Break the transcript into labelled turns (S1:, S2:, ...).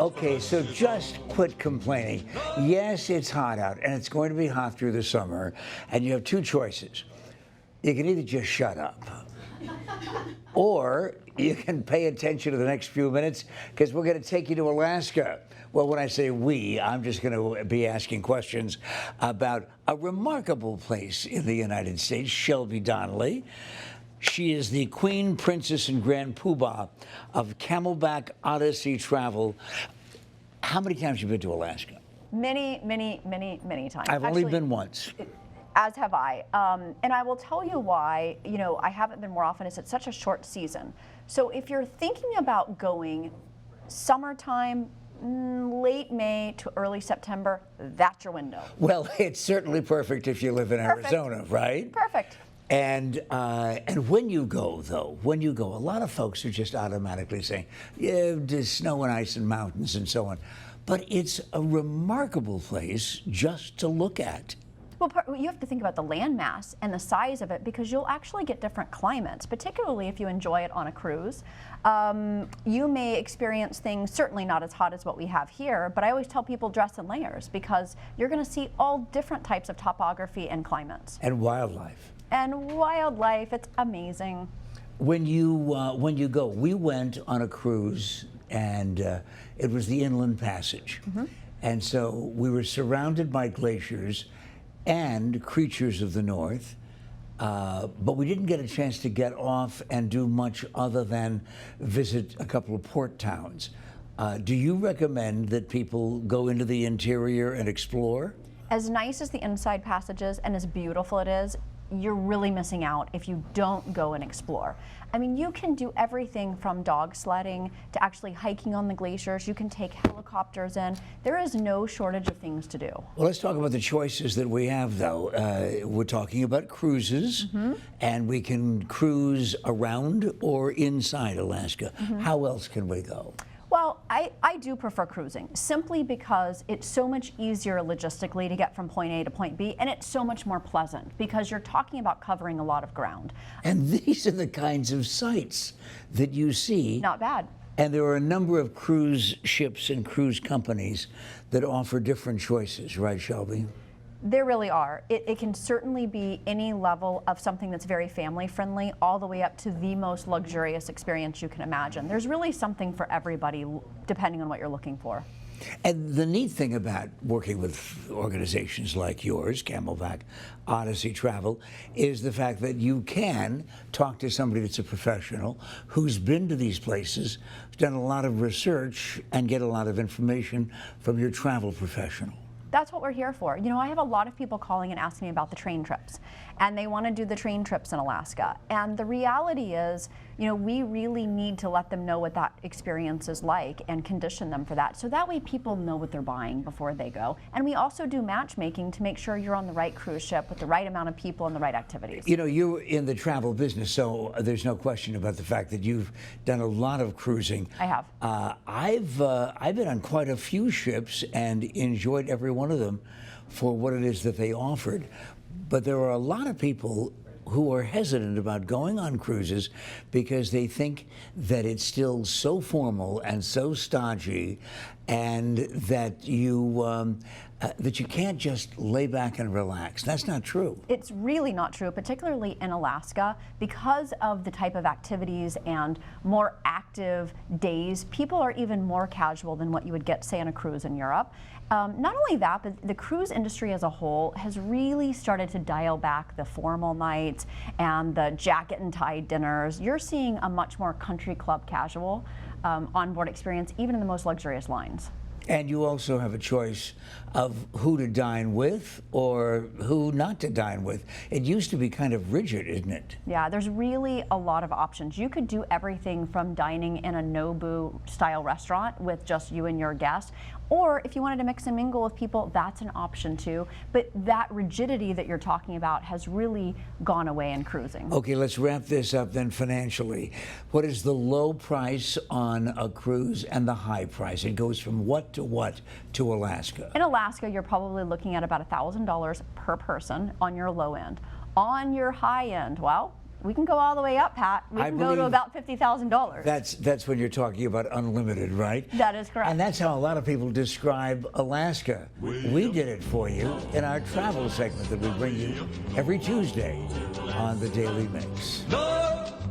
S1: Okay, so just quit complaining. Yes, it's hot out, and it's going to be hot through the summer, and you have two choices. You can either just shut up, or you can pay attention to the next few minutes, because we're going to take you to Alaska. Well, when I say we, I'm just going to be asking questions about a remarkable place in the United States, Shelby Donley. She is the Queen, Princess, and Grand Poobah of Camelback Odyssey Travel. How many times have you been to Alaska?
S2: Many, many, many, many times.
S1: I've only been once.
S2: As have I. And I will tell you why, I haven't been more often, is it's such a short season. So if you're thinking about going summertime, late May to early September, that's your window.
S1: Well, it's certainly perfect if you live in Arizona, right?
S2: Perfect.
S1: And when you go, though, a lot of folks are just automatically saying, yeah, there's snow and ice and mountains and so on. But it's a remarkable place just to look at.
S2: Well, you have to think about the landmass and the size of it, because you'll actually get different climates, particularly if you enjoy it on a cruise. You may experience things, certainly not as hot as what we have here, but I always tell people dress in layers, because you're going to see all different types of topography and climates.
S1: And wildlife.
S2: And wildlife, it's amazing.
S1: When you go, we went on a cruise, and it was the Inland Passage. Mm-hmm. And so we were surrounded by glaciers and creatures of the north, but we didn't get a chance to get off and do much other than visit a couple of port towns. Do you recommend that people go into the interior and explore?
S2: As nice as the inside passage is and as beautiful it is, you're really missing out if you don't go and explore. I mean, you can do everything from dog sledding to actually hiking on the glaciers. You can take helicopters in. There is no shortage of things to do.
S1: Well, let's talk about the choices that we have, though. We're talking about cruises, mm-hmm. and we can cruise around or inside Alaska. Mm-hmm. How else can we go?
S2: Well, I do prefer cruising, simply because it's so much easier logistically to get from point A to point B, and it's so much more pleasant because you're talking about covering a lot of ground.
S1: And these are the kinds of sights that you see.
S2: Not bad.
S1: And there are a number of cruise ships and cruise companies that offer different choices, right, Shelby?
S2: There really are. It can certainly be any level of something that's very family friendly, all the way up to the most luxurious experience you can imagine. There's really something for everybody, depending on what you're looking for.
S1: And the neat thing about working with organizations like yours, Camelback Odyssey Travel, is the fact that you can talk to somebody that's a professional who's been to these places, done a lot of research, and get a lot of information from your travel professional.
S2: That's what we're here for. I have a lot of people calling and asking me about the train trips, and they want to do the train trips in Alaska. And the reality is, we really need to let them know what that experience is like and condition them for that. So that way people know what they're buying before they go. And we also do matchmaking to make sure you're on the right cruise ship with the right amount of people and the right activities.
S1: You're in the travel business, so there's no question about the fact that you've done a lot of cruising.
S2: I have.
S1: I've been on quite a few ships and enjoyed every one of them for what it is that they offered. But there are a lot of people who are hesitant about going on cruises because they think that it's still so formal and so stodgy, and that you can't just lay back and relax. That's not true.
S2: It's really not true, particularly in Alaska, because of the type of activities and more active days. People are even more casual than what you would get, say, on a cruise in Europe. Not only that, but the cruise industry as a whole has really started to dial back the formal nights and the jacket and tie dinners. You're seeing a much more country club casual onboard experience, even in the most luxurious lines.
S1: And you also have a choice of who to dine with or who not to dine with. It used to be kind of rigid, isn't it?
S2: Yeah, there's really a lot of options. You could do everything from dining in a Nobu style restaurant with just you and your guest, or if you wanted to mix and mingle with people, that's an option too. But that rigidity that you're talking about has really gone away in cruising.
S1: Okay, let's wrap this up then financially. What is the low price on a cruise and the high price? It goes from what to Alaska?
S2: In Alaska, you're probably looking at about $1,000 per person on your low end. On your high end, well, We can go all the way up, Pat. We can go to
S1: believe
S2: about $50,000.
S1: That's when you're talking about unlimited, right?
S2: That is correct.
S1: And that's how a lot of people describe Alaska. We did it for you in our travel segment that we bring you every Tuesday on the Daily Mix.
S3: No!